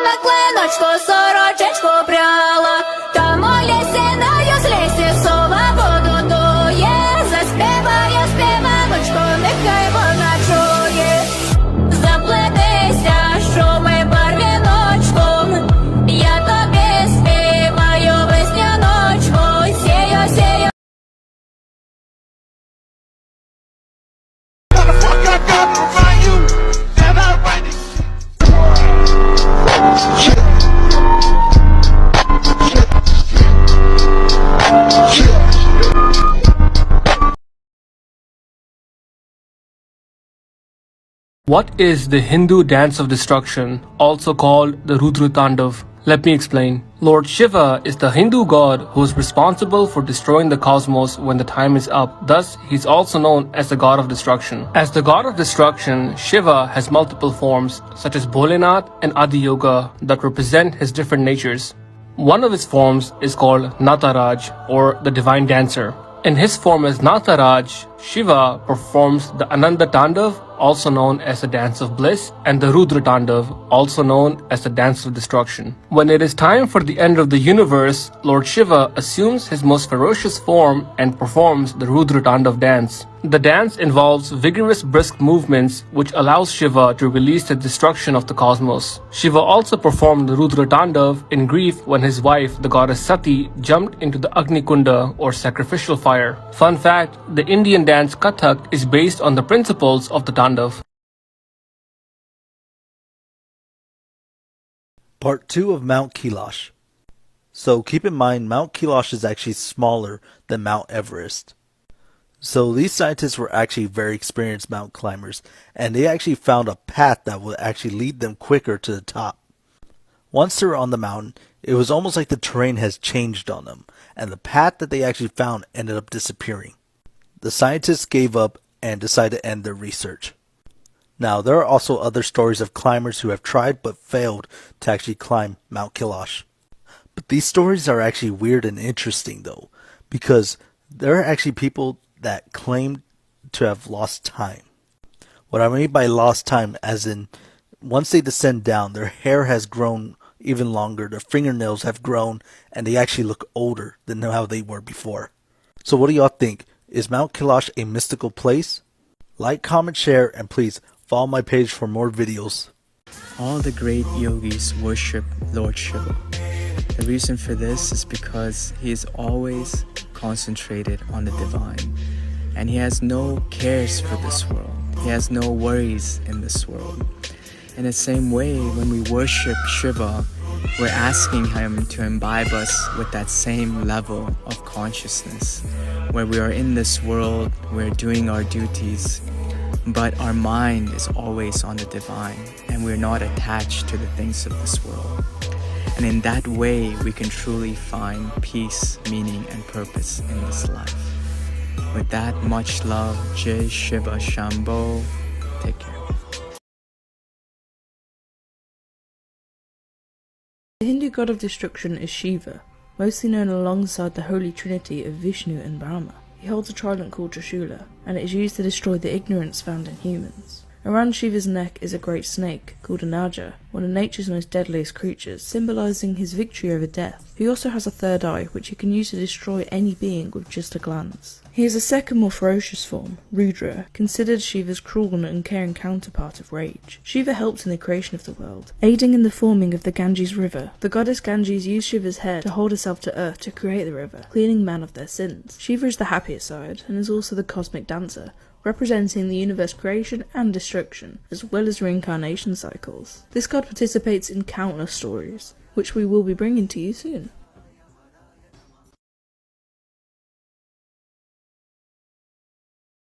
на клиночку сорочечку пряла. Там у лісі на юзлісі сова воду дує. Заспіває співаночку, нехай вона чує. Заплетися, шуми барвіночком, я тобі співаю весняночку. Сію, сію. What is the Hindu dance of destruction, also called the Rudra Tandav? Let me explain. Lord Shiva is the Hindu god who is responsible for destroying the cosmos when the time is up. Thus, he is also known as the god of destruction. As the god of destruction, Shiva has multiple forms, such as Bholenath and Adi Yoga, that represent his different natures. One of his forms is called Nataraj, or the divine dancer. In his form as Nataraj, Shiva performs the Ananda Tandav, also known as the dance of bliss, and the Rudra Tandav, also known as the dance of destruction. When it is time for the end of the universe, Lord Shiva assumes his most ferocious form and performs the Rudra Tandav dance. The dance involves vigorous brisk movements which allows Shiva to release the destruction of the cosmos. Shiva also performed the Rudra Tandav in grief when his wife, the goddess Sati, jumped into the Agni Kunda, or sacrificial fire. Fun fact, the Indian dance Kathak is based on the principles of the Tandav. Part 2 of Mount Kailash. So keep in mind, Mount Kailash is actually smaller than Mount Everest. So these scientists were actually very experienced mountain climbers, and they actually found a path that would actually lead them quicker to the top. Once they were on the mountain, it was almost like the terrain has changed on them, and the path that they actually found ended up disappearing. The scientists gave up and decided to end their research. Now, there are also other stories of climbers who have tried but failed to actually climb Mount Kailash. But these stories are actually weird and interesting though, because there are actually people that claim to have lost time. What I mean by lost time, as in, once they descend down, their hair has grown even longer, their fingernails have grown, and they actually look older than how they were before. So what do y'all think? Is Mount Kailash a mystical place? Like, comment, share, and please follow my page for more videos. All the great yogis worship Lord Shiva. The reason for this is because he is always concentrated on the divine, and he has no cares for this world. He has no worries in this world. In the same way, when we worship Shiva, we're asking him to imbibe us with that same level of consciousness, where we are in this world, we're doing our duties, but our mind is always on the divine, and we're not attached to the things of this world. And in that way, we can truly find peace, meaning, and purpose in this life. With that, much love. Jai Shiva Shambho. Take care. The Hindu god of destruction is Shiva, mostly known alongside the holy trinity of Vishnu and Brahma. He holds a trident called Trishula, and it is used to destroy the ignorance found in humans. Around Shiva's neck is a great snake, called a Naga, one of nature's most deadliest creatures, symbolising his victory over death. He also has a third eye, which he can use to destroy any being with just a glance. He has a second more ferocious form, Rudra, considered Shiva's cruel and uncaring counterpart of rage. Shiva helped in the creation of the world, aiding in the forming of the Ganges River. The goddess Ganges used Shiva's head to hold herself to earth to create the river, cleaning man of their sins. Shiva is the happier side, and is also the cosmic dancer, representing the universe creation and destruction, as well as reincarnation cycles. This god participates in countless stories, which we will be bringing to you soon.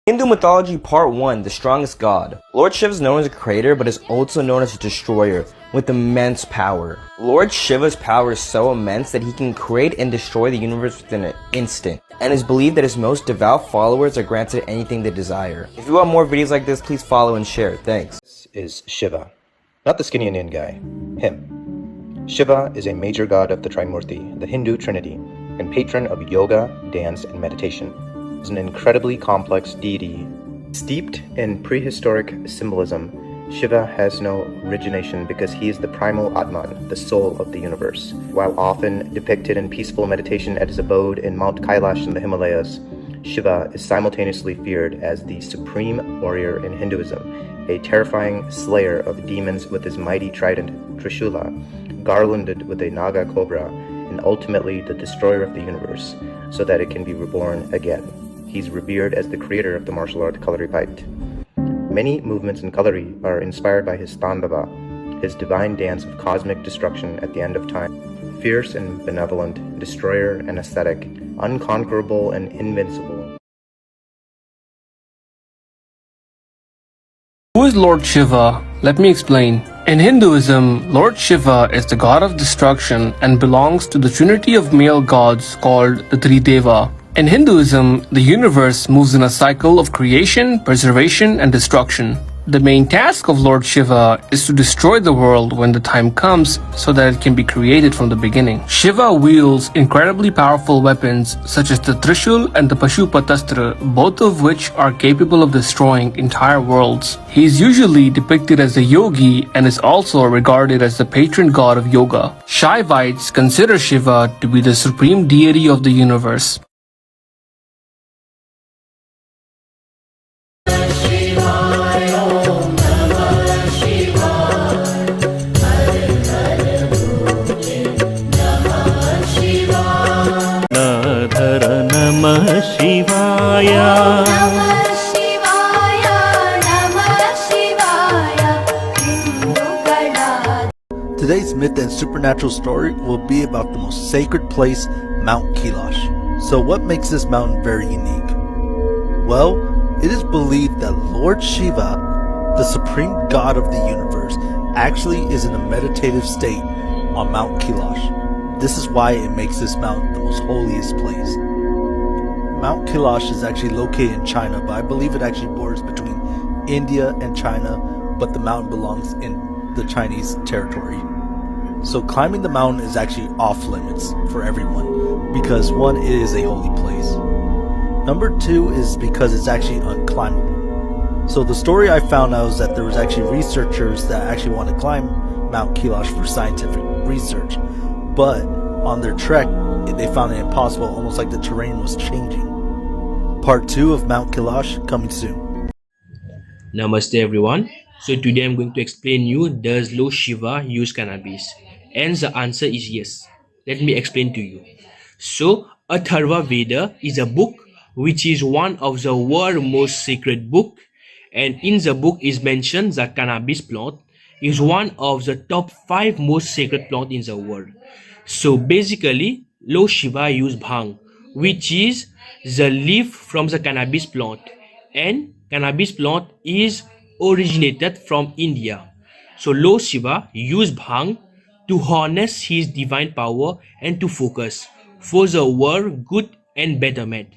Hindu mythology Part 1, The Strongest God. Lord Shiva is known as a creator, but is also known as a destroyer, with immense power. Lord Shiva's power is so immense that he can create and destroy the universe within an instant, and is believed that his most devout followers are granted anything they desire. If you want more videos like this, please follow and share. Thanks. This is Shiva, not the skinny Indian guy, him. Shiva is a major god of the Trimurti, the Hindu Trinity, and patron of yoga, dance, and meditation. Is an incredibly complex deity. Steeped in prehistoric symbolism, Shiva has no origination because he is the primal Atman, the soul of the universe. While often depicted in peaceful meditation at his abode in Mount Kailash in the Himalayas, Shiva is simultaneously feared as the supreme warrior in Hinduism, a terrifying slayer of demons with his mighty trident Trishula, garlanded with a Naga cobra, and ultimately the destroyer of the universe, so that it can be reborn again. He's revered as the creator of the martial art Kalaripayattu. Many movements in Kalari are inspired by his Tandava, his divine dance of cosmic destruction at the end of time. Fierce and benevolent, destroyer and ascetic, unconquerable and invincible. Who is Lord Shiva? Let me explain. In Hinduism, Lord Shiva is the god of destruction and belongs to the trinity of male gods called the Three Deva. In Hinduism, the universe moves in a cycle of creation, preservation, and destruction. The main task of Lord Shiva is to destroy the world when the time comes so that it can be created from the beginning. Shiva wields incredibly powerful weapons such as the Trishul and the Pashupatastra, both of which are capable of destroying entire worlds. He is usually depicted as a yogi and is also regarded as the patron god of yoga. Shaivites consider Shiva to be the supreme deity of the universe. Namah Shivaya. Namah Shivaya, Namah Shivaya, Hindu Gada. Today's myth and supernatural story will be about the most sacred place, Mount Kailash. So what makes this mountain very unique? Well, it is believed that Lord Shiva, the supreme god of the universe, actually is in a meditative state on Mount Kailash. This is why it makes this mountain the most holiest place. Mount Kailash is actually located in China, but I believe it actually borders between India and China, but the mountain belongs in the Chinese territory. So climbing the mountain is actually off limits for everyone, because one, it is a holy place. Number two is because it's actually unclimbable. So the story I found out is that there was actually researchers that actually want to climb Mount Kailash for scientific research, but on their trek, they found it impossible, almost like the terrain was changing. Part 2 of Mount Kailash coming soon. Namaste everyone. So today I'm going to explain you, does Lord Shiva use cannabis? And the answer is yes. Let me explain to you. So Atharva Veda is a book which is one of the world's most sacred book, and in the book is mentioned that cannabis plant is one of the top 5 most sacred plant in the world. So basically Lord Shiva used bhang, which is the leaf from the cannabis plant, and cannabis plant is originated from India. So Lord Shiva used bhang to harness his divine power and to focus for the world good and betterment.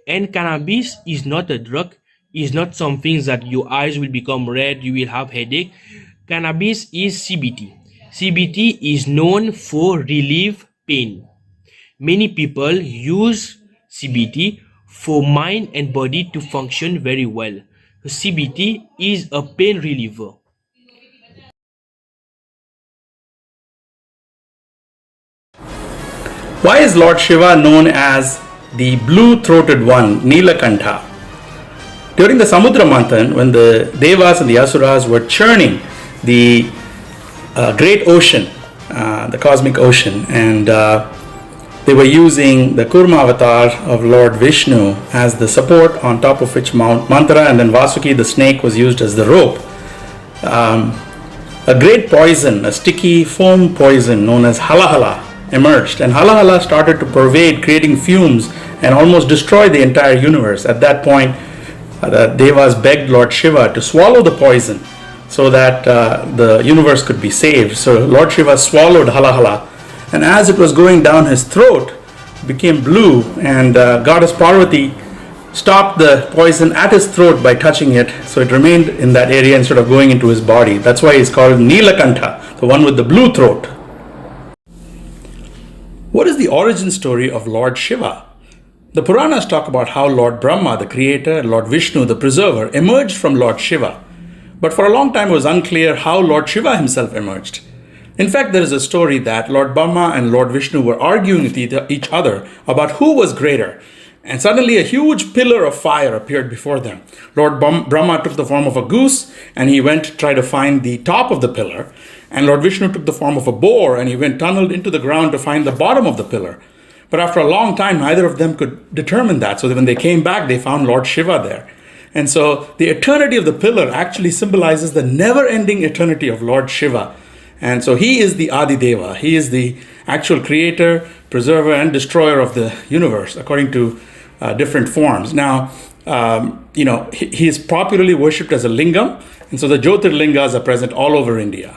And cannabis is not a drug, is not something that your eyes will become red, you will have headache. Cannabis is CBT. CBT is known for relieve pain. Many people use CBT for mind and body to function very well. CBT is a pain reliever. Why is Lord Shiva known as the blue-throated one, Nilakantha? During the Samudra Manthan, when the Devas and the Asuras were churning the great ocean, the cosmic ocean, and they were using the Kurma avatar of Lord Vishnu as the support, on top of which Mount Mantra and then Vasuki the snake was used as the rope. A great poison, a sticky foam poison known as halahala emerged, and halahala started to pervade, creating fumes and almost destroy the entire universe. At that point, the Devas begged Lord Shiva to swallow the poison so that the universe could be saved. So Lord Shiva swallowed halahala, and as it was going down his throat, it became blue, and Goddess Parvati stopped the poison at his throat by touching it, so it remained in that area instead of going into his body. That's why he's called Nilakantha, the one with the blue throat. What is the origin story of Lord Shiva? The Puranas talk about how Lord Brahma, the creator, and Lord Vishnu, the preserver, emerged from Lord Shiva. But for a long time, it was unclear how Lord Shiva himself emerged. In fact, there is a story that Lord Brahma and Lord Vishnu were arguing with each other about who was greater. And suddenly a huge pillar of fire appeared before them. Lord Brahma took the form of a goose, and he went to try to find the top of the pillar. And Lord Vishnu took the form of a boar, and he went tunneled into the ground to find the bottom of the pillar. But after a long time, neither of them could determine that. So that when they came back, they found Lord Shiva there. And so the eternity of the pillar actually symbolizes the never-ending eternity of Lord Shiva. And so he is the Adi Deva. He is the actual creator, preserver, and destroyer of the universe, according to different forms. Now, he is popularly worshipped as a lingam, and so the Jyotirlingas are present all over India.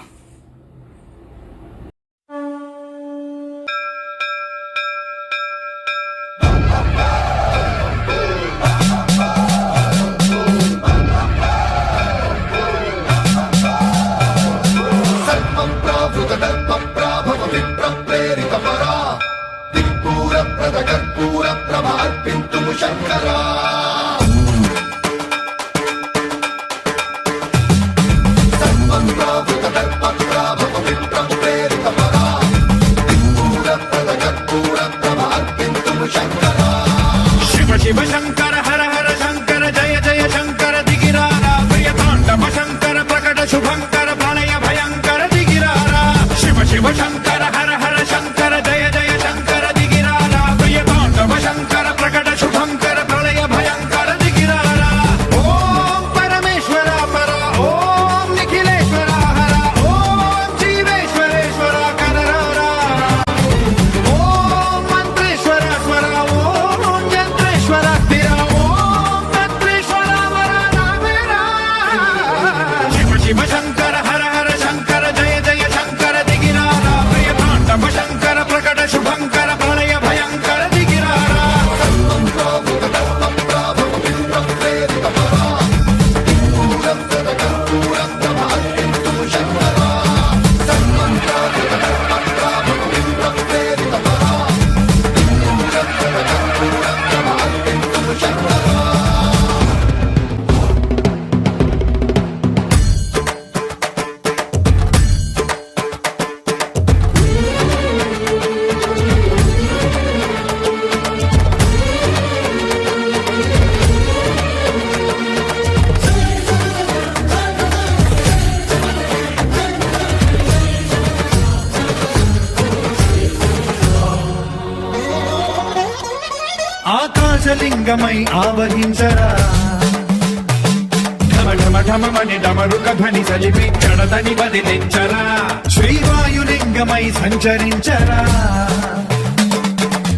Shiva Shankara Hara Hara Shankara Jaya Jaya Shankara Digirara Priyatandava Shankara Prakata Shubhankara Pranaya Bhayankara Digirara Shiva Shiva Shankara Hara Hara Shankara Jaya Jaya Shankara Digirara Priyatandava Shankara Prakata Shubhankara Pranaya Bhayankara Digirara Om Parameshwara Para Om Nikhileshwara Hara Om Jiveshwareshwara Kadarara Om Mantreshwara Swara Om Yantreshwara Tira Om Tantreshwara Varanavera Shiva Shiva Shankara Hara Hara Shankara Jaya Jaya Shankara Digirara Priyatandava Shankara Prakata Shubhankara Pranaya Bhayankara Digirara ఆకాశలింగమై ఆవహించరా ఢమ ఢమ ఢమమని డమరుక ధ్వని సలిపి జడదని వదిలించరా శ్రీవాయులింగమై సంచరించరా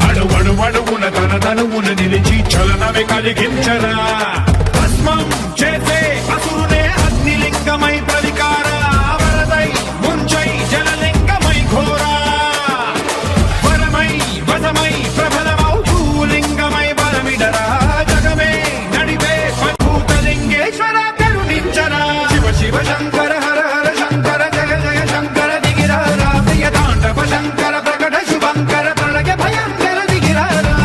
అణువణువున తన తనువున నిలిచి చలనమే కలిగించరా భస్మం చేసే అసురునే అగ్నిలింగమై ప్రవికారా వరదై ముంచై జలలింగమై ఘోరా వరమై వదమై ప్రబలమౌ భూలింగమై బలమిడరా జగమే నడివే భూతలింగేశ్వర కరుణించరా శివ శివ శంకర హర హర శంకర జయ జయ శంకర దిగిరారా ప్రియతాండవ శంకర ప్రకట శుభంకర ప్రళయ భయంకర దిగిరారా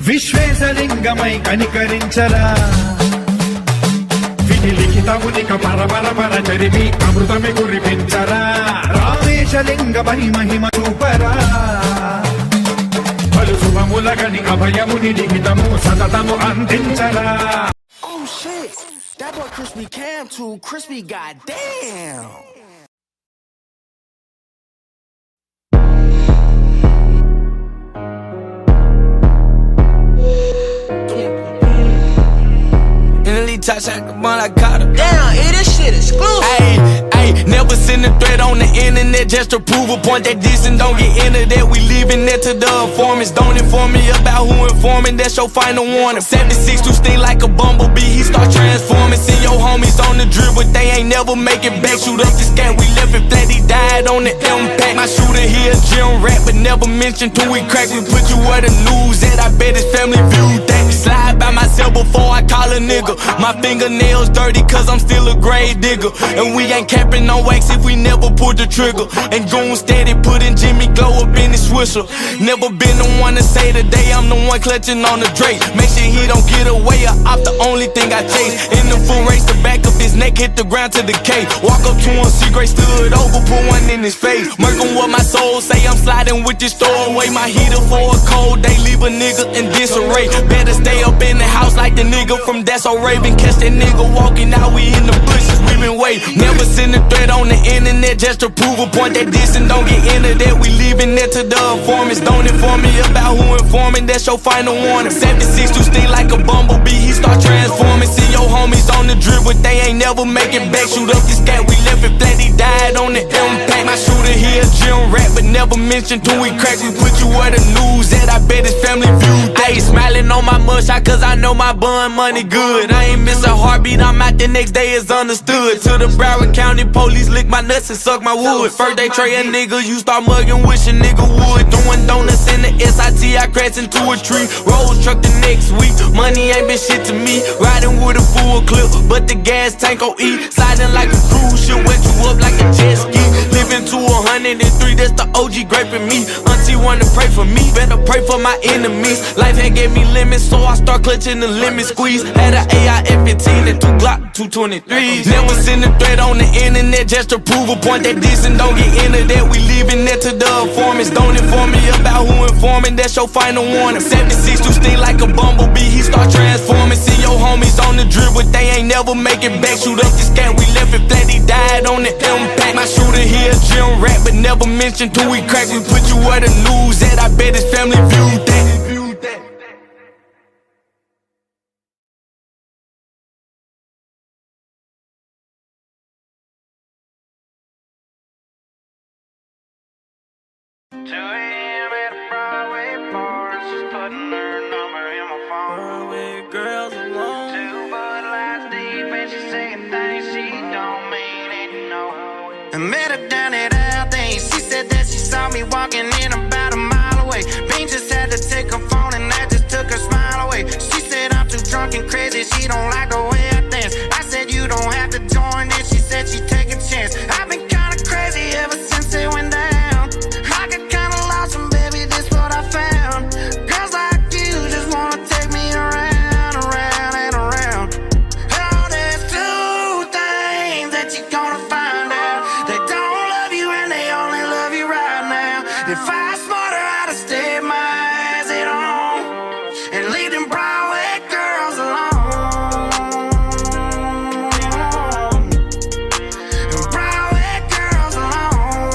విశ్వేశలింగమై కనికరించరా విధి లిఖితమునిక పరపర చరివి అమృతమి కురిపించరా రామేశలింగమై మహిమ చూపరా పలు శుభములగని అభయముని లిఖితము సతతము అందించరా Oh shit, that boy Crispy Cam too crispy, goddamn. Touch like the one I caught her. Damn, this shit exclusive. Ayy, Ayy, never send a threat on the internet just to prove a point that this and don't get into that. We leaving that to the informants. Don't inform me about who informing, that's your final warning. 76 to sting like a bumblebee, he start transforming. See your homies on the drip, but they ain't never make it back. Shoot up the scat, we left it flat, he died on the impact. My shooter here, gym rat, but never mentioned till we crack. We put you where the news at, I bet his family viewed that. Slide by myself before I call a nigga. My fingernails dirty cause I'm still a grave digger. And we ain't capping no wax if we never pulled the trigger. And goon steady putting Jimmy Glow up in his swisher. Never been the one to say today I'm the one clutching on the Drake. Make sure he don't get away or off the only thing I chase. In the full race, the back of his neck hit the ground to decay. Walk up to him, see Gray stood over, put one in his face. Murking what my soul say, I'm sliding with this throwaway. My heater for a cold day, leave a nigga in disarray. Better stay up in the house like the nigga from That's So Raven. Catch that nigga walking out, we in the bushes, we been waiting. Never send a threat on the internet just to prove a point that this and don't get into that. We leaving that to the informants. Don't inform me about who informing, that's your final warning. 76 to sting like a bumblebee, he start transforming. See your homies on the drip, but they ain't never make it back. Shoot up this cat, we left it flat, he died on the impact. My shooter here, gym rat, but never mentioned till we crack. We put you where the news at, I bet his family viewed that. I ain't smiling on my mugshot cause I know my bun money good. I ain't miss a heartbeat, I'm out the next day, it's understood. To the Broward County police, lick my nuts and suck my wood. First they tray a nigga, you start mugging, wish a nigga would. Doing donuts in the SIT, I crashed into a tree. Rolls truck the next week, money ain't been shit to me. Riding with a full clip, but the gas tank on E. Sliding like a cruise ship, wet you up like a jet ski. Living to 103, that's the OG graping me. Auntie wanna pray for me, better pray for my enemies. Life had gave me limits, so I start clutching the limit squeeze. Had an AR-15 and 2 Glock 223s. Never send a threat on the internet just to prove a point that this and don't get into that. We leaving that to the informants. Don't inform me about who informing, that's your final warning. 76 to sting like a bumblebee, he start transforming. See your homies on the drip, but they ain't never make it back. Shoot up this cat, we left it flat, he died on the impact. My shooter here, gym rat, but never mentioned till we crack. We put you where the news at, I bet his family viewed that. Girls alone. 2 Bud Lights deep and she saying things she don't mean it, no. I met her down at Aldi. She said that she saw me walking in about a mile away. Bean just had to take her phone and that just took her smile away. She said I'm too drunk and crazy, she don't like the way I dance. I said you don't have to join in. She said she'd take a chance. I've been kinda crazy ever since it went down. I got kinda lost and baby, this what I found. Girls like you just wanna take me around. If I was smarter, I'd have stayed my eyes it on and leave them Broadway girls alone. Broadway girls alone.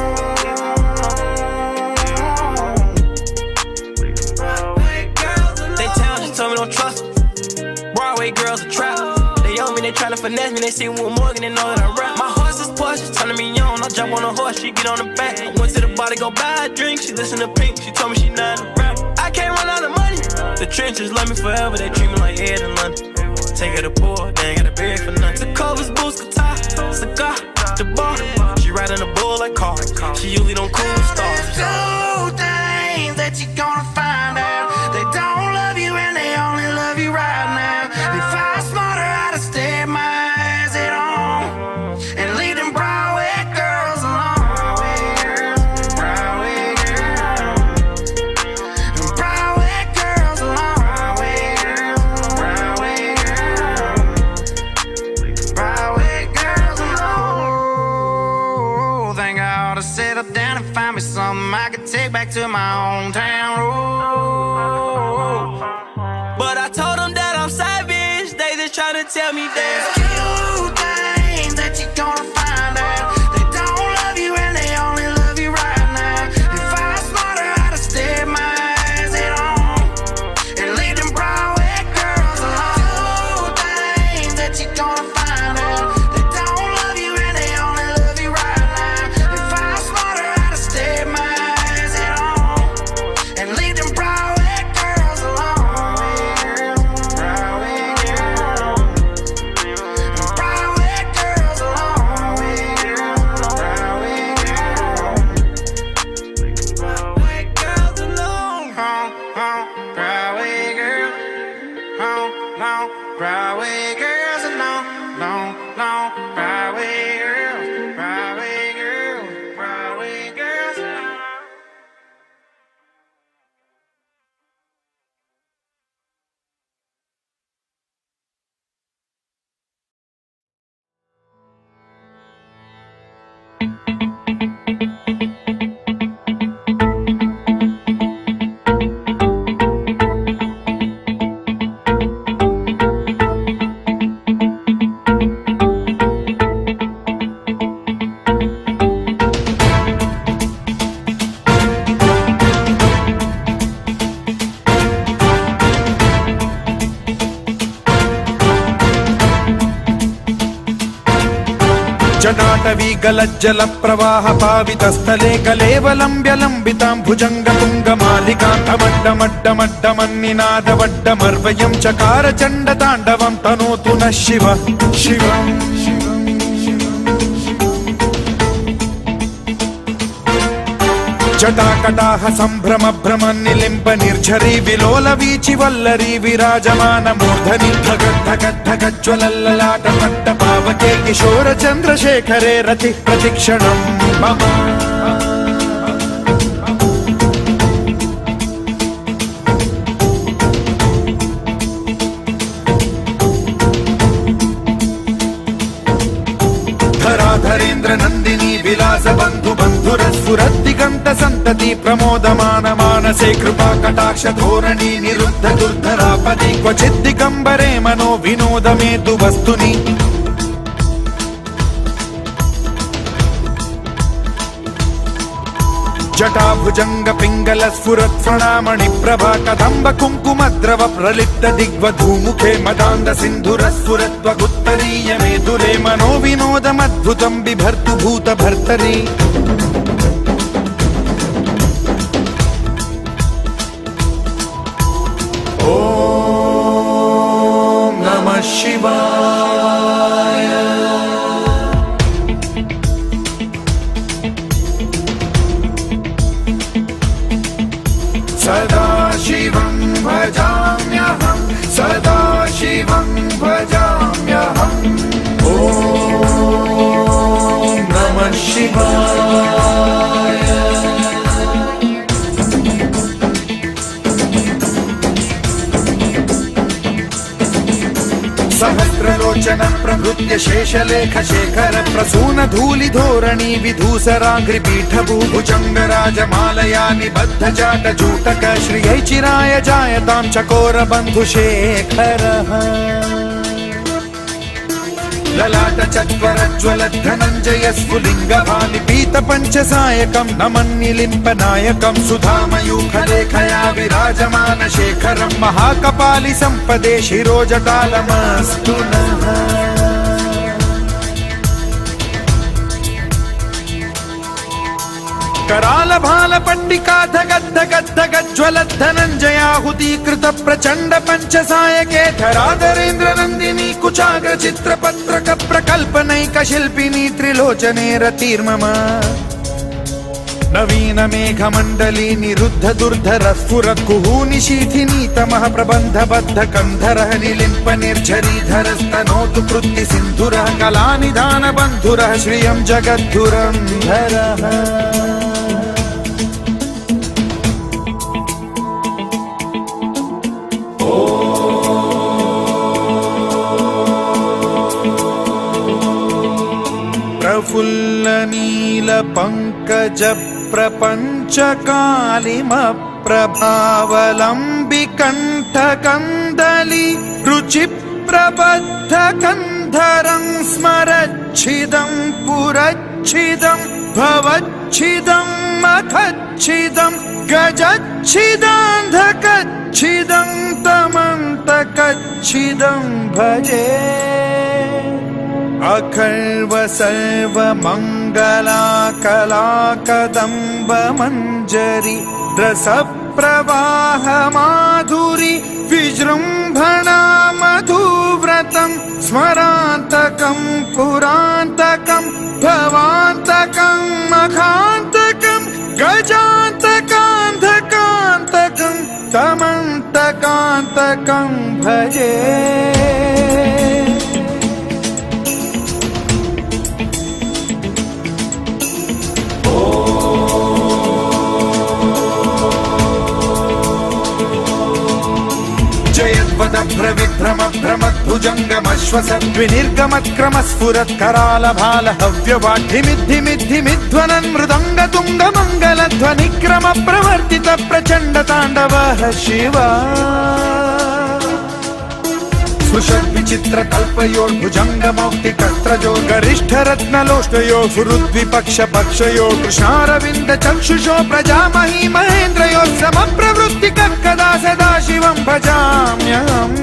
Broadway girls alone. They tell me, just told me don't trust them. Broadway girls are trap. They owe me, they tryna finesse me. They see Will Morgan, they know that I rap. My horse is Porsche, she's turning me on. I jump on a horse, she get on the back. I went to the bar to go buy a drink. She listen to Pink, she told me she not a rap. I can't run out of money. The trenches love me forever, they treat me like Ed in London. Take her to poor, they ain't got a bag for nothing. The covers, boots, guitar, cigar, the bar. She riding a bull like car. She usually don't cool stars. There's 2 things that you gonna find out. They don't love you and they only love you right now. If I was smarter, I'd have stayed my eyes it on and leave them Broadway girls alone. Broadway girls. Broadway girls alone. Broadway girls. Broadway girls alone. Think I ought to settle down and find me something I could take back to my hometown. But I told them that I'm savage. They just try to tell me there's 2 things that you gonna find out. They don't love you and they only love you right now. If I was smarter, I'd have stayed my eyes it on and leave them Broadway girls alone. 2 things that you gonna find out. They don't love you and they only love you Broadway girls, long, long, long. Broadway girls, Broadway girls, Broadway girls. जटाटवी गलज्जल प्रवाह पावितस्थले कलेवलम्ब्य लम्बितां भुजङ्ग तुङ्गमालिकान्तमड्डमड्डमड्डमन्निनादवड्डमर्वयं चकार चण्डताण्डवं तनोतु नः शिव शिवम् जटाकटाह सम्भ्रम भ्रम निलिम्ब निर्झरी विलोल वीचि वल्लरी विराजमान मूर्धनि धगद्धगद्धगज्ज्वलल्ललाट पट्ट पावके किशोर चन्द्रशेखरे रतिः प्रतिक्षणम् मम धराधरेन्द्र नन्दिनी विलास बन्धु बन्धुरस्फुरद्दिगन्त सन्तति प्रमोदमान मानसे कृपा कटाक्ष धोरणी निरुद्ध दुर्धरापदि क्वचिद्दिगम्बरे मनो विनोद मेतु वस्तुनि जटाभुजंग पिंगल स्फुरत् फणामणि प्रभा कदम्ब कुङ्कुमद्रव प्रलिप्त दिग्वधूमुखे मदान्द सिन्धुर स्फुरत्वगुत्तरीय मेधुरे मनो विनोदमद्भुतं बिभर्तु भूत भर्तरि ॐ नमः शिवाय सदा शिवं भजाम्यहं सदा शिवं भजाम्यहम् ॐ नमः शिवाय सहस्रलोचन प्रभृत्य शेषलेख शेखर प्रसून धूलि धोरणी विधूसराग्रिपीठ भूभुजंग राजमालया निबद्ध जाट जूटक श्रियै चिराय जायतां चकोर बन्धु शेखरः ललाट चत्वर ज्वलत् धनञ्जय स्फुलिङ्ग भालिपीत पञ्चसायकं नमन्निलिम्प नायकं सुधामयूखलेखया विराजमान शेखरं महाकपालि सम्पदे शिरोजटालमस्तु नः कराल भाल पट्टिका धगद्धगद्धगज्ज्वलत् धनञ्जयाहुतीकृत प्रचण्ड पञ्चसायके धराधरेन्द्र नन्दिनी कुचाग्र चित्रपत्रक प्रकल्पनैक शिल्पिनी त्रिलोचने रतिर्मम नवीन मेघमण्डली निरुद्ध दुर्धर स्फुरत् कुहूनि शीथिनी तमः प्रबन्धबद्ध कन्धरः निलिम्प निर्झरीधरस्तनोतु कृत्ति सिन्धुरः कलानिधान बन्धुरः श्रियं जगद्धुरन्धरः प्रफुल्ल नील पंकज प्रपंच कालिम प्रभावलंबि कंठ कंदली रुचि प्रबद्ध कंधरं स्मरच्छिदं पुरच्छिदं भवच्छिदं मखच्छिदं गजच्छिदान्धकच्छिदं तमन्तकच्छिदं भजे अखर्व सर्व मंगला कला कदम्ब मंजरी रस प्रवाह माधुरी विजृंभणा मधुव्रतं स्मरान्तकं पुरान्तकं भवान्तकं मखान्तकं गजान्तकान्धकान्तकं तमन्तकान्तकं तारकं भजे जयद्वदभ्रविभ्रमभ्रमद्भुजङ्गमश्वसद्विनिर्गमत्क्रमस्फुरत्करालभालहव्यवाढिमिद्धिमिद्धिमिध्वनन् मृदङ्गतुङ्गमङ्गलध्वनिक्रमप्रवर्तित प्रचण्डताण्डवः शिवा स्पृशद्विचित्रकल्पयोर्भुजङ्गमौक्तिकस्त्रजो गरिष्ठरत्नलोष्टयो सुहृद्विपक्षपक्षयो कृष्णारविन्दचक्षुषो प्रजामही महेन्द्रयो समप्रवृत्तिकः कदा सदा शिवं भजाम्यहम्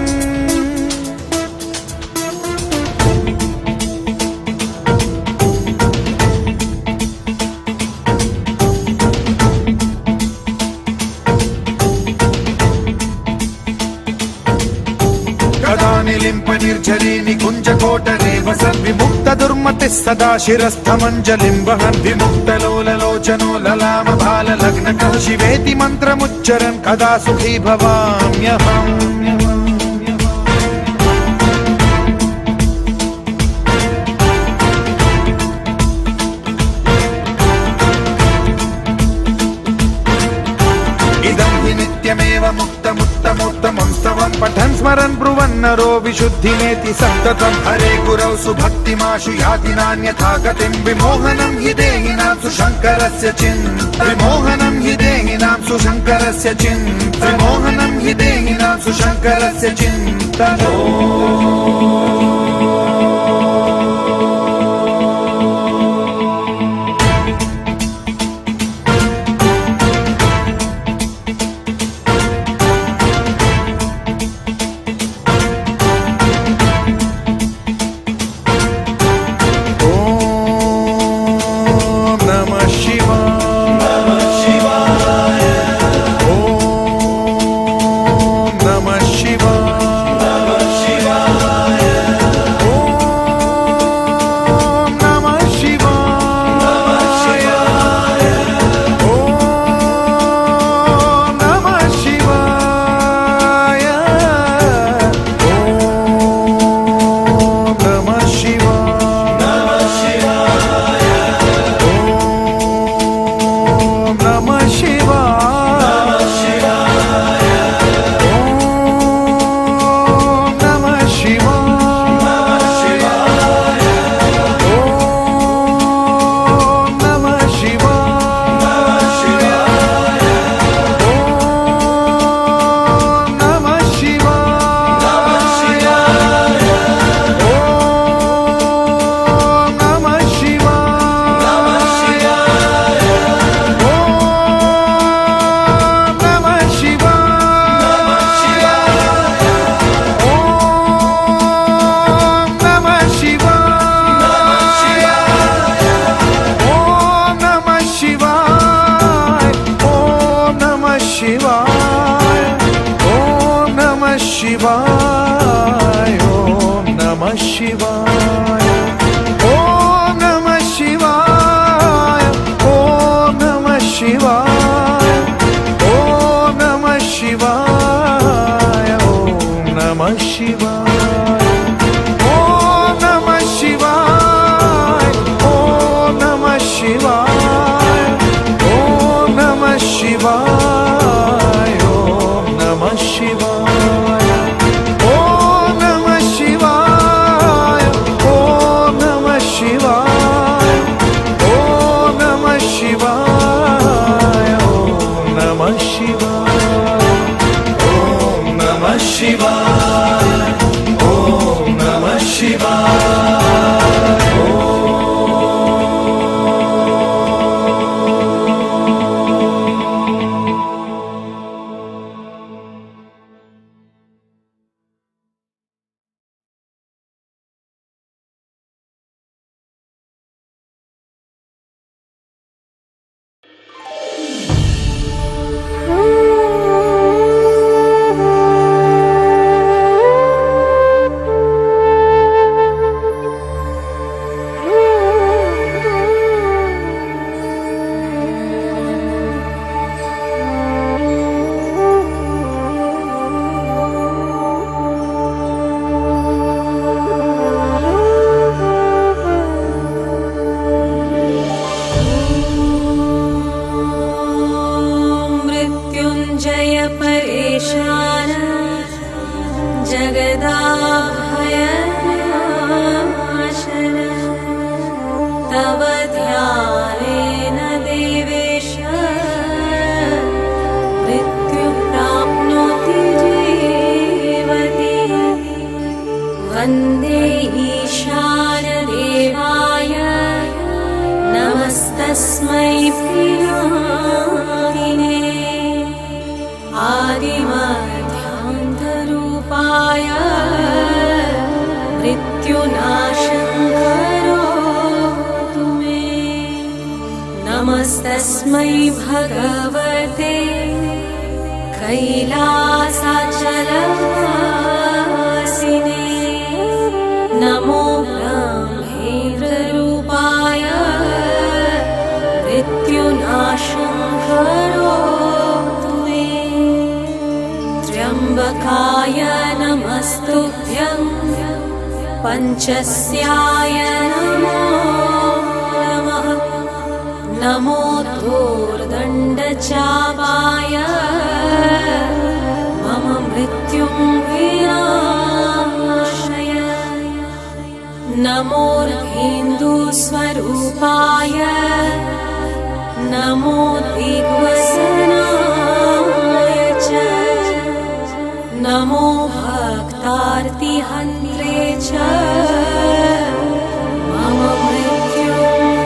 निर्झरी निकुञ्जकोटरे वसद्विमुक्तदुर्मतिः सदा शिरस्थमञ्जलिं वहन् विमुक्तलोललोचनो ललामभाललग्नकः शिवेति मन्त्रमुच्चरन् कदा सुखी भवाम्यहम् नित्यमेव मुक्तमुत्तमोत्तमं स्तवं पठन् स्मरन् ब्रुवन्नरो विशुद्धिमेति सन्ततं हरे गुरौ सुभक्तिमाशु याति नान्यथा गतिं विमोहनं हि देहिनां सुशङ्करस्य चिन्ता विमोहनं हि देहिनां सुशङ्करस्य चिन्ता विमोहनं हि देहिनां सुशङ्करस्य चिन्ता ईशानदेवाय नमस्तस्मै प्रियादिने आदिमध्यान्तरूपाय मृत्युनाशङ्करोतु मे नमस्तस्मै भगवते कैलासाचलवासिने नमो ब्रह्मेन्द्ररूपाय मृत्युनाशङ्करोतु मे त्र्यम्बकाय नमस्तुभ्यं पञ्चस्याय नमो नमः नमो धूर्दण्डचापाय मम मृत्युं विनाशय नमोर्धेन्दुस्वरूपाय नमो दिग्वसनाय च नमो भक्तार्तिहन्त्रे च मम मृत्युं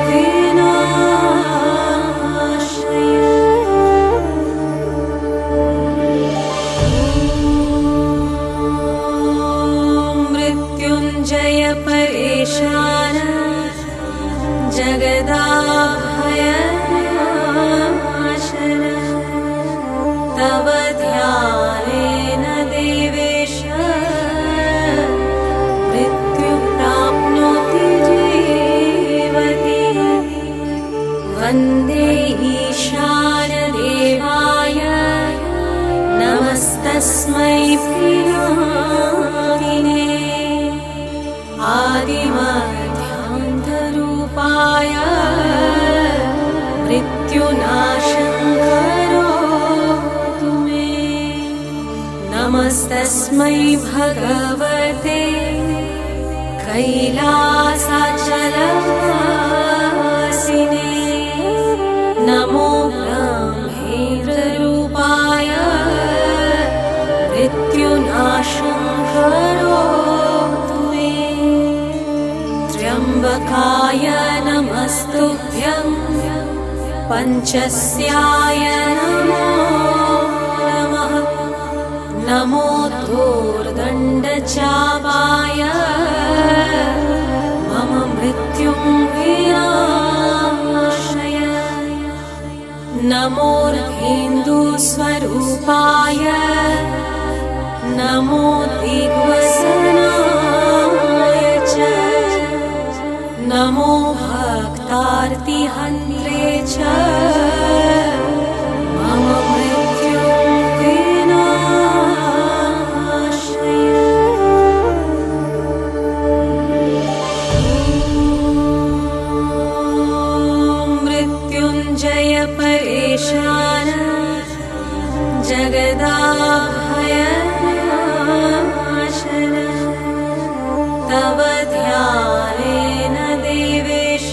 विनाशय मृत्युञ्जय परेशान जगदाभयनाशन तव ध्यानेन देवेश मृत्युं प्राप्नोति जीवति वन्दे ईशानदेवाय नमस्तस्मै प्रियादिने आदिमध्यान्तरूपाय मृत्युनाशङ्करोतु मे नमस्तस्मै भगवते कैलासाचलवासिने नमो ब्रह्मेन्द्ररूपाय मृत्युनाशङ्करोतु मे त्र्यम्बकाय नमस्तुभ्यं पञ्चस्याय नमो नमः नमो धूर्दण्डचापाय मम मृत्युं विनाशय नमोर्धेन्दुस्वरूपाय नमो दिग्वसनाय च नमो भक्तार्तिहन्त्रे च मम मृत्युं विनाशय मृत्युञ्जय परेशान जगदाभयनाशन तव ध्यानेन देवेश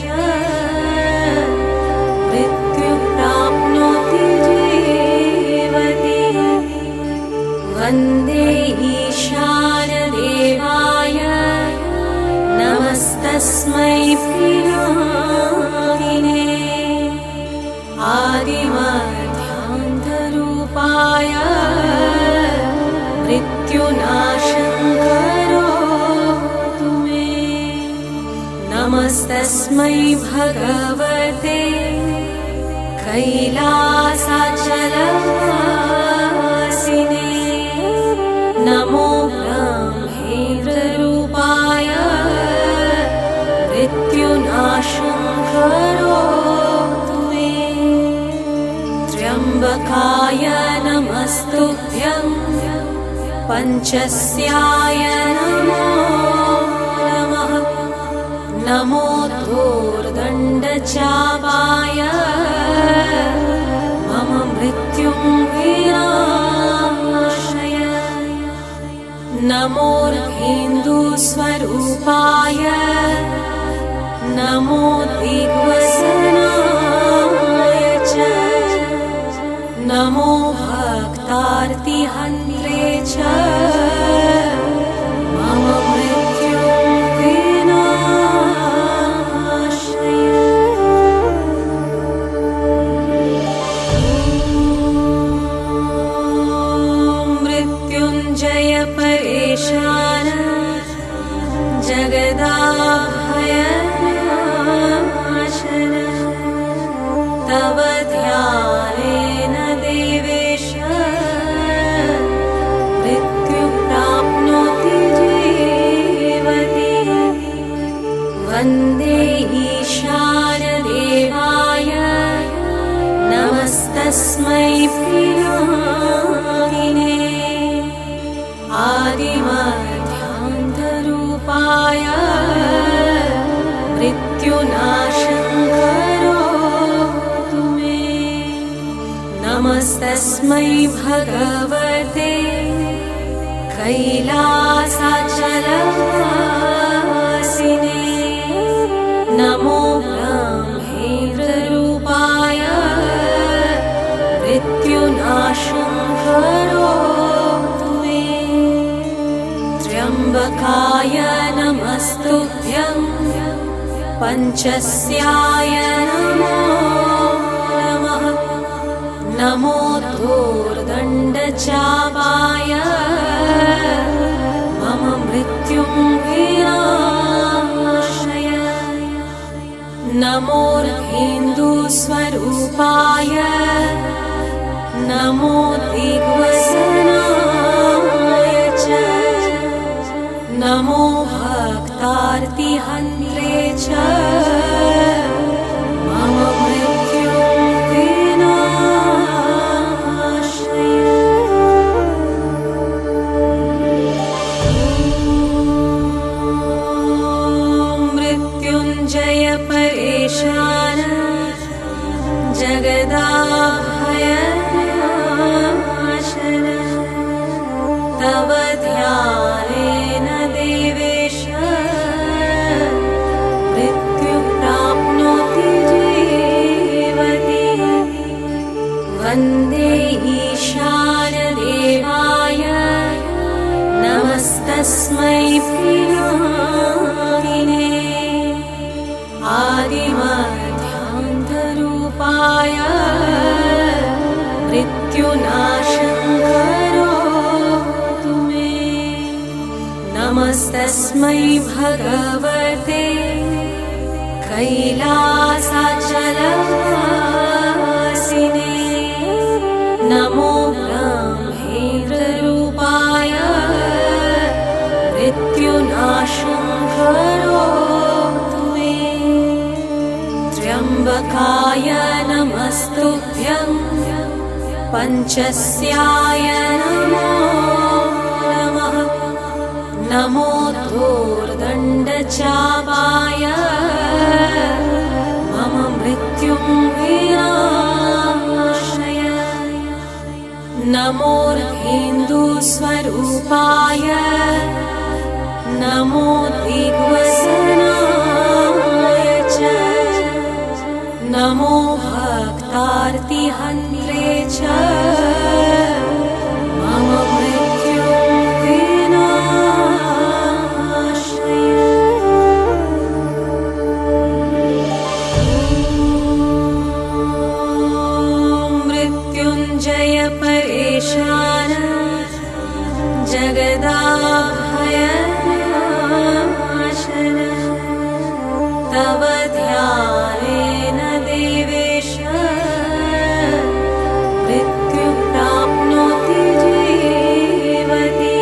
मृत्युं प्राप्नोति जीवति वन्दे ईशानदेवाय नमस्तस्मै प्रियादिने आदिमध्यान्तरूपाय मृत्युनाशङ्करोतु मे नमस्तस्मै भगवते कैलासाचलवासिने नमो ब्रह्मेन्द्ररूपाय मृत्युनाशङ्करोतु मे त्र्यम्बकाय नमस्तुभ्यं पञ्चस्याय नमो नमः नमो धूर्दण्डचापाय मम मृत्युं विनाशय नमोर्धेन्दुस्वरूपाय नमो दिग्वसनाय च नमो भक्तार्तिहन्त्रे च मम मृत्युं जगदाभयनाशन तव ध्यानेन देवेश मृत्यु प्राप्नोति जीवति वन्दे ईशानदेवाय नमस्तस्मै प्रियामिने आदिमध्यान्तरूपाय मृत्युनाशं करोतु मे नमस्तस्मै भगवते कैलासाचलवासिने नमो ब्रह्मेन्द्ररूपाय मृत्युनाशं करोतु मे त्र्यम्बकाय नमस्तुभ्यं पञ्चस्याय नमो नमः नमो धूर्दण्डचापाय मम मृत्युं विनाशय नमोर्धेन्दुस्वरूपाय नमो दिग्वसनाय च नमो भक्तार्तिहन्त्रे च मम मृत्युं विनाशय मृत्युञ्जय परेशान जगदाभयनाशन तव ध्यानेन देवेश मृत्यु प्राप्नोति जीवति वन्दे ईशानदेवाय नमस्तस्मै प्रियामिने आदिमध्यान्तरूपाय मृत्युनाशं करोतु मे नमस्तस्मै भगवते कैलासाचलवासिने नमो ब्रह्मेन्द्ररूपाय मृत्युनाशं करोतु मे त्र्यम्बकाय नमस्तुभ्यं पञ्चस्याय नमो नमः नमो धूर्दण्डचापाय मम मृत्युं विनाशय नमोर्धेन्दुस्वरूपाय नमो दिग्वसनाय च नमो भक्तार्तिहन्त्रे च मम मृत्युं विनाशय मृत्युञ्जय परेशान जगदाभयनाशन तव ध्यानेन देवेश मृत्यु प्राप्नोति जीवति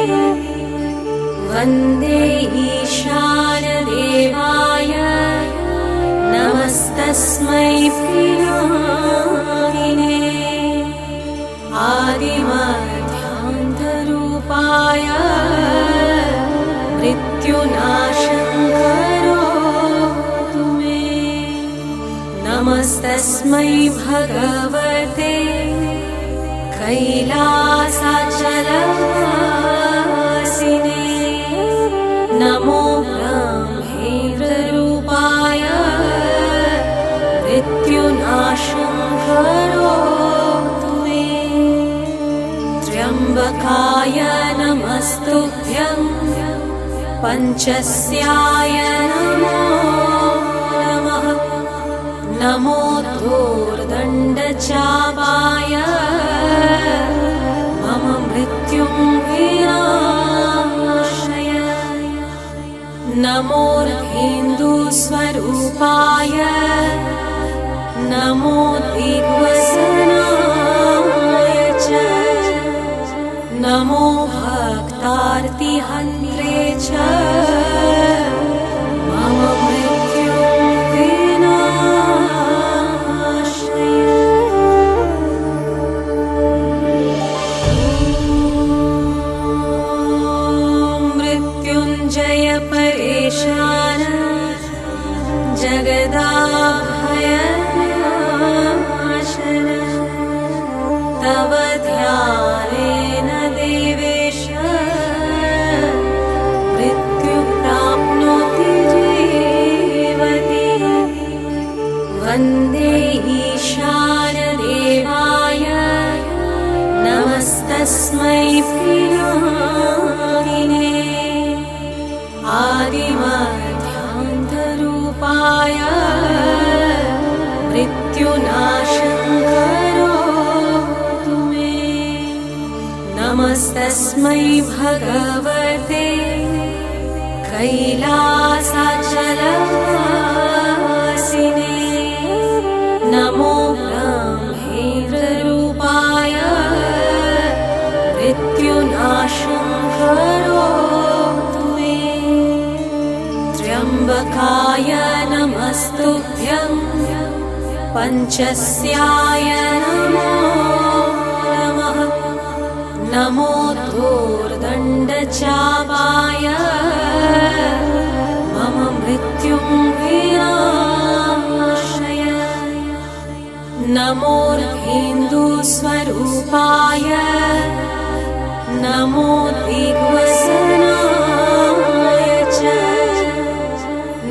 वन्दे ईशानदेवाय नमस्तस्मै प्रियामिने आदिमध्यान्तरूपाय मृत्युनाशं करोतु मे नमस्तस्मै भगवते कैलासाचलवासिने नमो ब्रह्मेन्द्ररूपाय मृत्युनाशं करोतु मे त्र्यम्बकाय नमस्तुभ्यं पञ्चस्याय नमो नमः नमो धूर्दण्डचापाय मम मृत्युं विनाशय नमोर्धेन्दुस्वरूपाय नमो दिग्वसनाय च नमो भक्तार्तिहन्त्रे च मम मृत्युविनाशय मृत्युञ्जय परेशान जगदाभयनाशन तव ध्यानेन देवेश मृत्युः प्राप्नोति जीवति वन्दे ईशानदेवाय नमस्तस्मै प्रियादिने आदिमध्यान्तरूपाय मृत्युनाशं करोतु मे नमस्तस्मै भगवते कैलासाचलवासिने नमो ब्रह्मेन्द्ररूपाय मृत्युनाशं करोतु मे त्र्यम्बकाय नमस्तुभ्यं पञ्चस्याय नमो नमः नमो धूर्दण्डचापाय मम मृत्युं विनाशय नमोर्धेन्दुस्वरूपाय नमो दिग्वसनाय च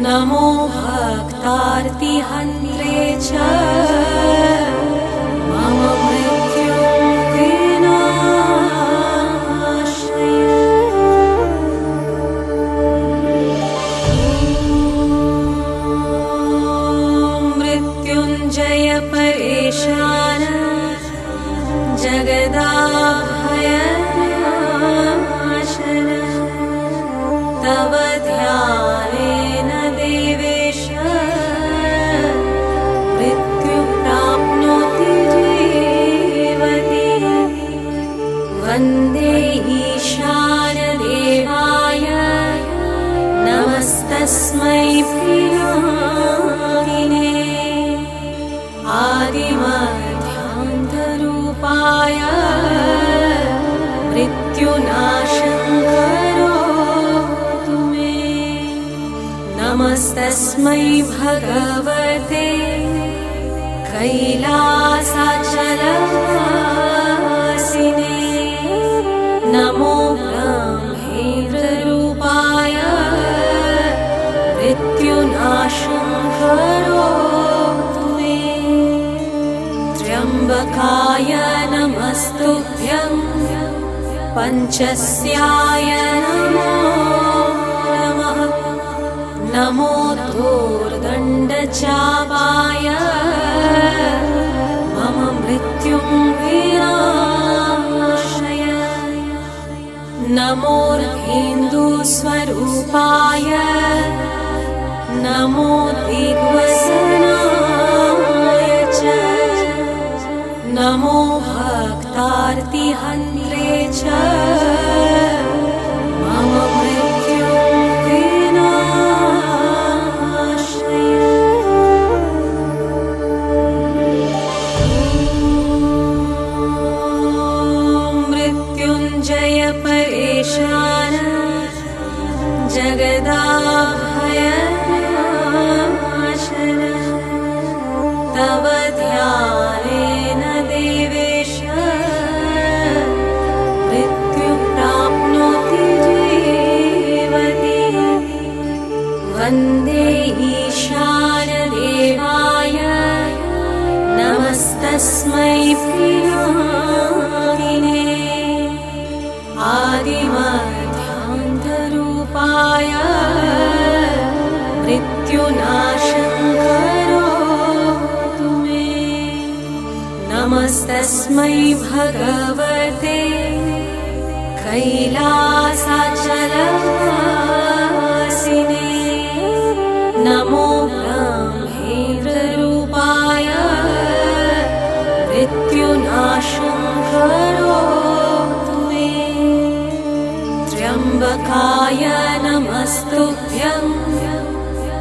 नमो भक्तार्तिहन्त्रे च मम मृत्युं विनाशय मृत्युञ्जय परेशान जगदाभयनाशन तव ध्यानेन देवेश मृत्युः प्राप्नोति जीवति वन्दे ईशानदेवाय नमस्तस्मै प्रियादिने आदिमध्यान्तरूपाय मृत्युनाशं करोतु मे नमस्तस्मै भगवते कैलासाचलवासिने नमो ब्रह्मेन्द्ररूपाय मृत्युनाशं करोतु मे त्र्यम्बकाय नमस्तुभ्यं पञ्चस्याय नमो नमः नमो धूर्दण्डचापाय मम मृत्युं विनाशय नमोर्धेन्दुस्वरूपाय नमो दिग्वसनाय च नमो भक्तार्तिहन्त्रे च मम मृत्युं विनाशय मृत्युञ्जय परेशान जगदाभयनाशन तव ध्यानेन देवेश मृत्युः प्राप्नोति जीवति वन्दे ईशानदेवाय नमस्तस्मै प्रियादिने आदिमध्यान्तरूपाय मृत्युनाशं करोतु मे नमस्तस्मै भगवते कैलासाचलवासिने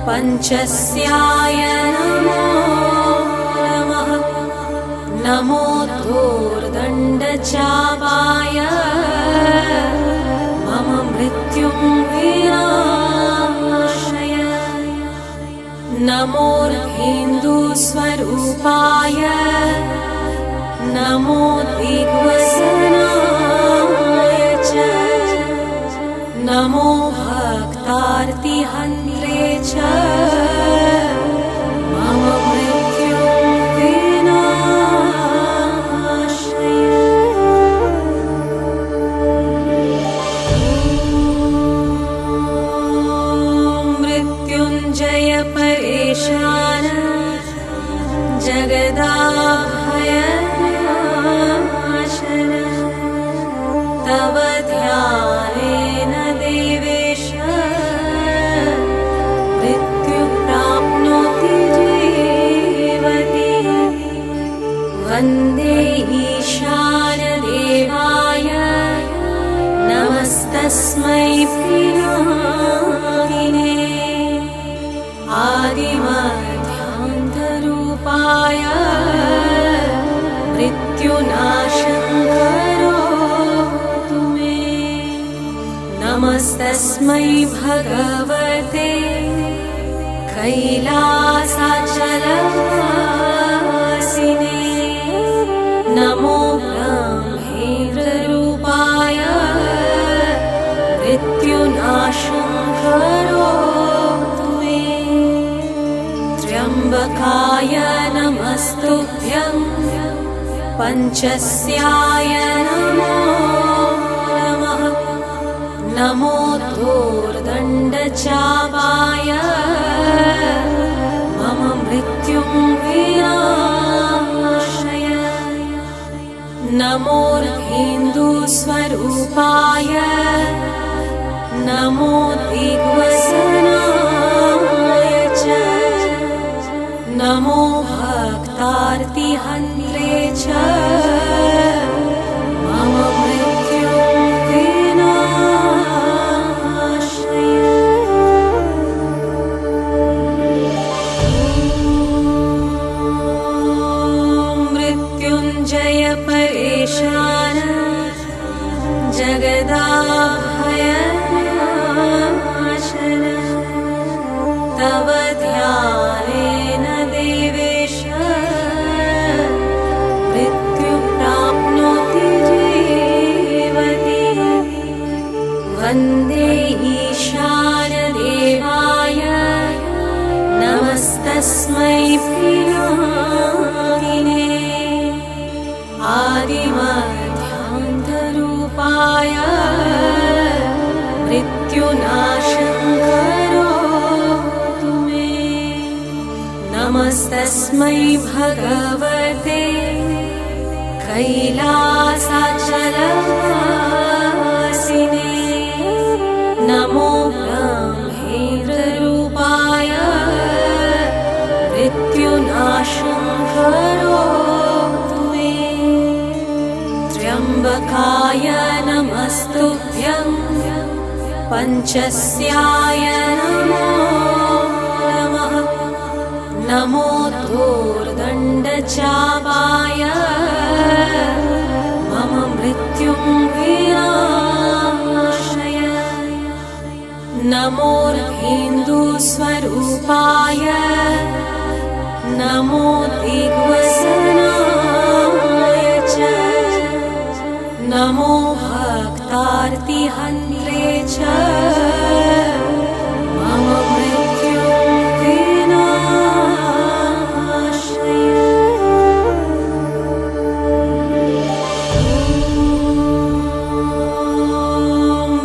पञ्चस्याय नमो नमः नमो धूर्दण्डचापाय मम मृत्युं विनाशय नमोर्हिन्दुस्वरूपाय नमो दिग्वसनाय च नमो भक्तार्तिहन्त्रे च मम मृत्युं विनाशय मृत्युञ्जय परेशान जगदाभयनाशन तव ध्यानेन देवेश मृत्युः प्राप्नोति जीवति वन्दे ईशानदेवाय नमस्तस्मै पिनाकिने आदिमध्यान्तरूपाय मृत्युनाशं करोतु मे नमस्तस्मै भगवते कैलासाचलवासिने नमो ब्रह्मेन्द्ररूपाय मृत्युनाशं करोतु मे त्र्यम्बकाय नमस्तुभ्यं पञ्चस्याय नमो नमः नमो धूर्दण्डचापाय मम मृत्युं विनाशय नमोर्हिन्दुस्वरूपाय नमो दिग्वसनाय च नमो भक्तार्तिहन्त्रे च मम मृत्युं विनाशय मृत्युञ्जय परेशान जगदाभयनाशन तव ध्यानेन देवेश मृत्युः प्राप्नोति जीवति वन्दे ईशानदेवाय नमस्तस्मै पिनाकिने आदिमध्यान्तरूपाय मृत्युनाशं करोतु मे नमस्तस्मै भगवते कैलासाचलवासिने नमो ब्रह्मेन्द्ररूपाय मृत्युनाशं करोतु मे त्र्यम्बकाय नमस्तुभ्यं पञ्चस्याय नमो नमः नमो धूर्दण्डचापाय मम मृत्युं विनाशय नमोर्हिन्दुस्वरूपाय नमो दिग्वसनाय च नमो भक्तार्तिहन्त्रे च मम मृत्युं विनाशय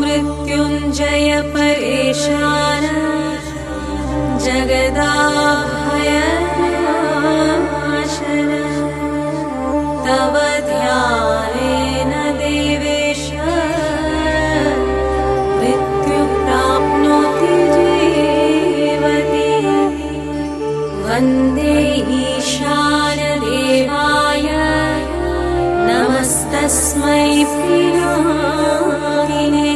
मृत्युञ्जय परेशान जगदाभयनाशन तव ध्यानेन देवेश मृत्युः प्राप्नोति जीवति वन्दे ईशानदेवाय नमस्तस्मै पिनाकिने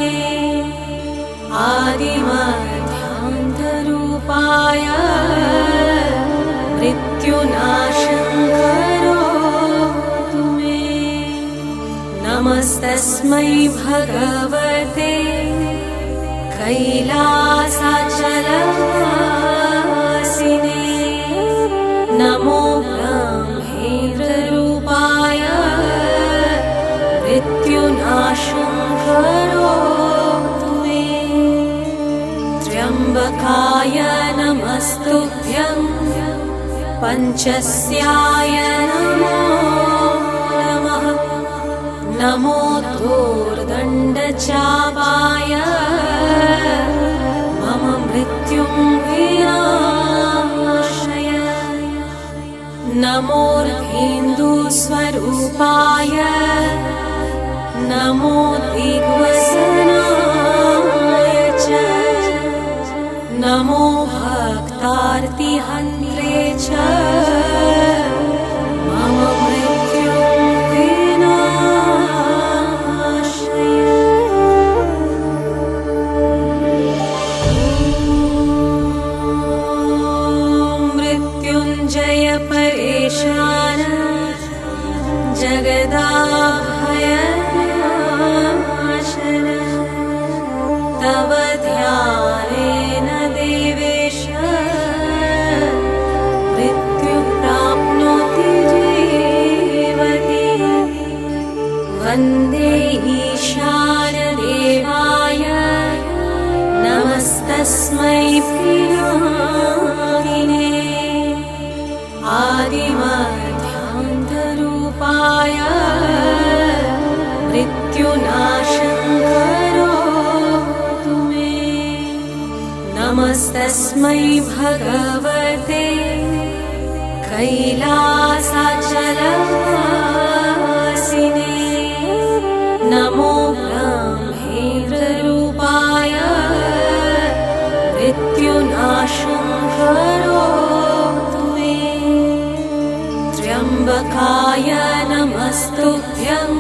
आदिमध्यान्तरूपाय स्वरूपाय मृत्युनाशं करोतु मे नमस्तस्मै भगवते कैलासाचलवासिने नमो ब्रह्मेन्द्ररूपाय मृत्युनाशं करोतु मे त्र्यम्बकाय नमस्तुभ्यं पञ्चस्याय नमो नमः नमो दोर्दण्डचापाय मम मृत्युं विनाशय नमोर्धेन्दुस्वरूपाय नमो दिग्वसनाय च नमो भक्तार्तिहन्त्रे च मम मृत्युं विनाशय मृत्युञ्जय परेशान जगदाभयनाशन तव ध्यानेन देवेश मृत्युं प्राप्नोति जीवति वन्दे ईशानदेवाय नमस्तस्मै पिनाकिने आदिमध्यान्तरूपाय मृत्युनाशं करोतु मे नमस्तस्मै भगवते कैलासाचलवासिने नमो ब्रह्मेन्द्ररूपाय मृत्युनाशं करोतु मे त्र्यम्बकाय नमस्तुभ्यं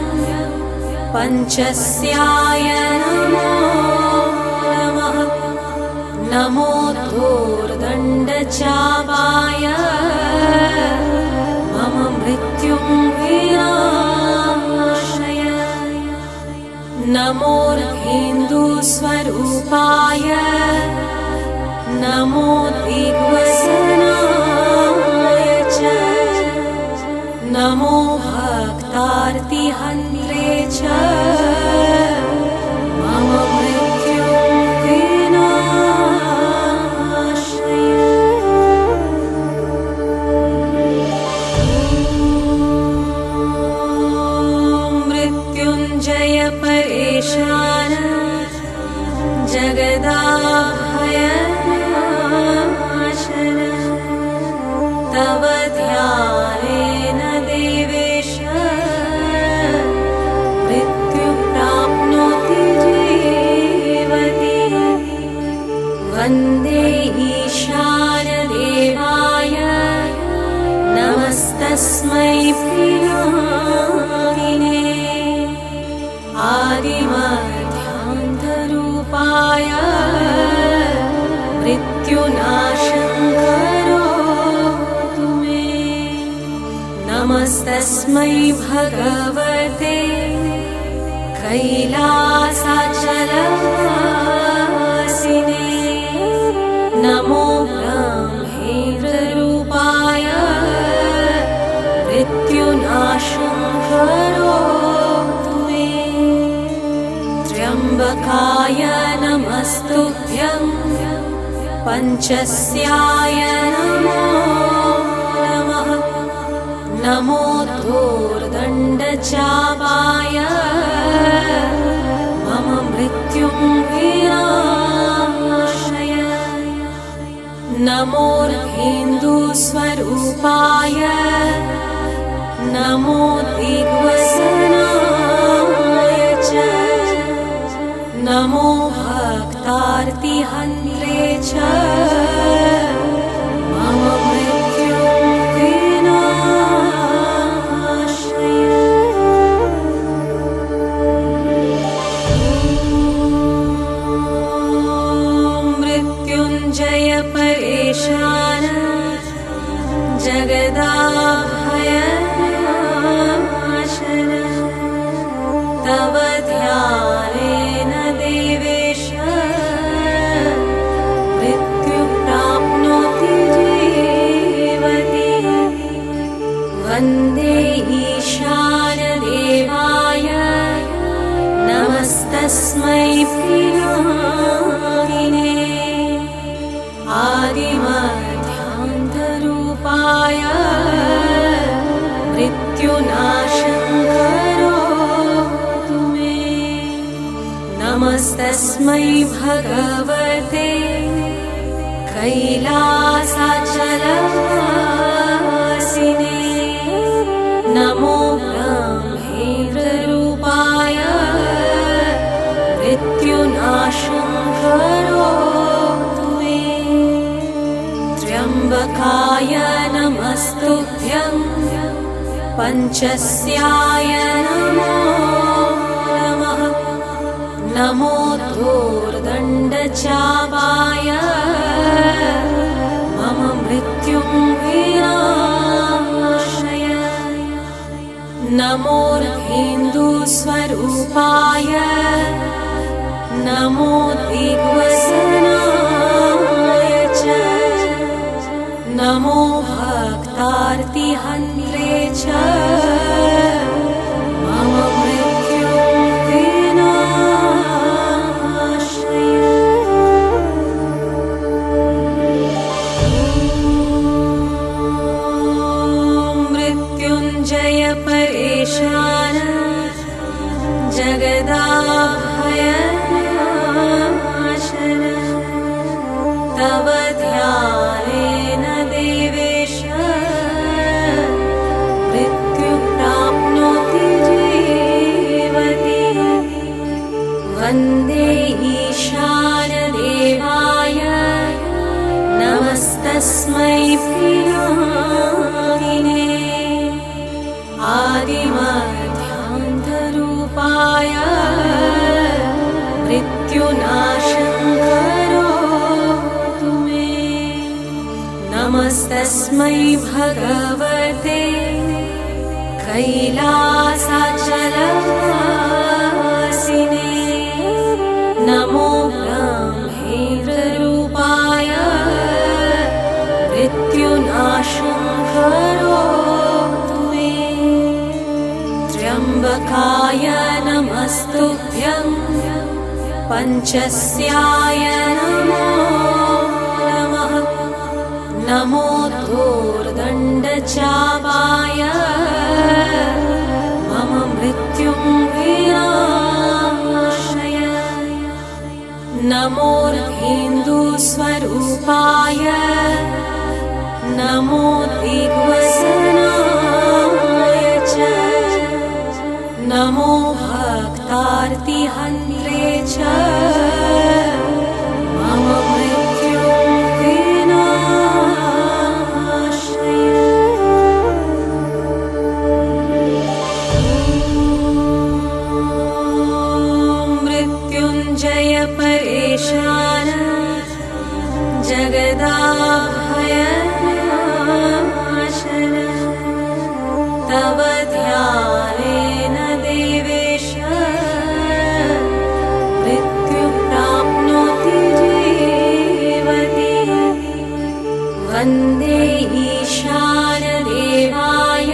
पञ्चस्याय नमो नमः नमो दोर्दण्डचापाय मम मृत्युं विनाशय नमोर्धेन्दुस्वरूपाय नमो दिग्वसनाय च नमो भक्तार्तिहन्त्रे च मम मृत्युं विनाशय मृत्युञ्जय परेशान जगदाभयनाशन तव ध्यानेन देवेश मृत्युं प्राप्नोति जीवति वन्दे ईशानदेवाय नमस्तस्मै पिनाकिने आदिमध्यान्तरूपाय मृत्युनाशं करोतु मे नमस्तस्मै भगवते कैलासाचलवासिने नमो ब्रह्मेन्द्ररूपाय मृत्युनाशं करोतु मे त्र्यम्बकाय नमस्तुभ्यं पञ्चस्याय नमो नमः नमो दोर्दण्डचापाय मम मृत्युं विनाशय नमोर्धेन्दुस्वरूपाय नमो दिग्वसनाय च नमो भक्तार्तिहन्त्रे च मम मृत्युं विनाशय मृत्युञ्जय मृत्युञ्जय परेशान जगदाभयनाशन तव ध्यानेन देवेश मृत्यु प्राप्नोति जीवति वन्दे ईशान देवाय नमस्तस्मै प्रियामिने आदिमध्यान्तरूपाय मृत्युनाशं करोतु मे नमस्तस्मै भगवते कैलासाचलवासिने नमो ब्रह्मेन्द्ररूपाय मृत्युनाशं करोतु मे त्र्यम्बकाय नमस्तुभ्यं पञ्चस्याय नमो नमः नमो धूर्दण्डचापाय मम मृत्युं विनाशय नमोर्हिन्दुस्वरूपाय नमो दिग्वसनाय च नमो भक्तार्तिहन्त्रे च मम मृत्युं विनाशय मृत्युञ्जय परेशान जगदाभयनाशन तव ध्यानेन देवेश मृत्यु प्राप्नोति जीवति वन्दे ईशान देवाय नमस्तस्मै प्रियामिने आदिमध्यान्तरूपाय मृत्युनाशं करोतु मे नमस्तस्मै भगवते कैलासाचलवासिने नमो ब्रह्मेन्द्ररूपाय मृत्युनाशं करोतु मे त्र्यम्बकाय नमस्तुभ्यं पञ्चस्याय नमो नमः नमो धूर्दण्डचापाय मम मृत्युं विनाशय नमोर्हिन्दुस्वरूपाय नमो दिग्वसनाय च नमो भक्तार्तिहन्त्रे च मम मृत्युं विनाशय मृत्युञ्जय परेशान जगदाभयनाशन तव ध्यानेन देवेश मृत्यु प्राप्नोति जीवति वन्दे ईशान देवाय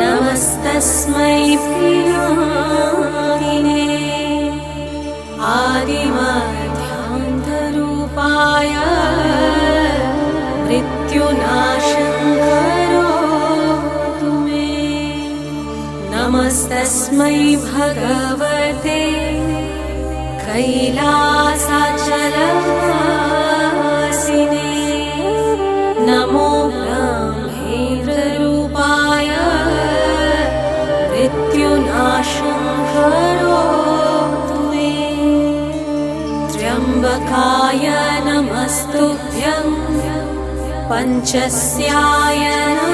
नमस्तस्मै प्रियामिने आदिमध्यान्तरूपाय मृत्युनाशं करोतु मे नमस्तस्मै भगवते कैलासाचलवासिने नमो ब्रह्मेन्द्ररूपाय मृत्युनाशं करोतु मे त्र्यम्बकाय नमस्तुभ्यं पञ्चस्याय नमो